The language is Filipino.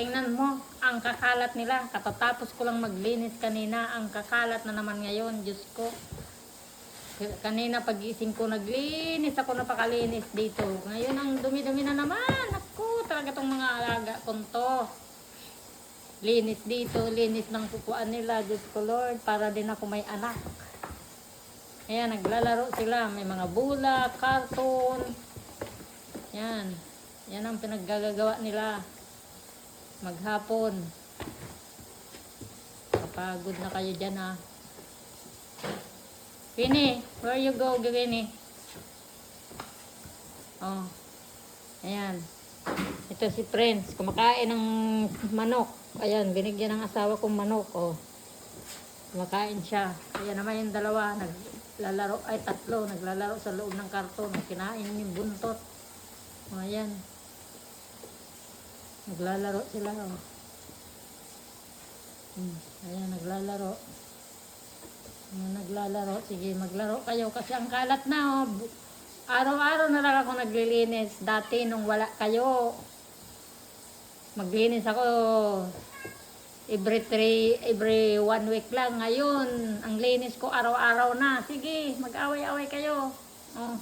Tingnan mo, ang kakalat nila. Katatapos ko lang maglinis kanina, ang kakalat na naman ngayon. Diyos ko. Kanina pagising ko, naglinis ako, napakalinis dito. Ngayon ang dumi-dumi na naman. Ako, talaga tong mga alaga kong to. Linis dito, linis ng pupuan nila. Diyos ko Lord, para din ako may anak. Ayan, naglalaro sila. May mga bula, karton. Yan. Yan ang pinaggagawa nila. Maghapon. Kapagod na kayo dyan ha. Winnie, where you go, Winnie? Oh. Ayan. Ito si Prince. Kumakain ng manok. Ayan, binigyan ng asawa kong manok. Oh. Kumakain siya. Ayan naman yung dalawa. Naglalaro, ay tatlo. Naglalaro sa loob ng karton. Kinain yung buntot. Oh, ayan. Naglalaro sila. Oh. Ayan, naglalaro. Naglalaro. Sige, maglaro kayo. Kasi ang kalat na. Oh. Araw-araw na lang ako naglilinis. Dati nung wala kayo. Maglinis ako every 1 week lang. Ngayon, ang linis ko araw-araw na. Sige, mag-away-away kayo. Oh.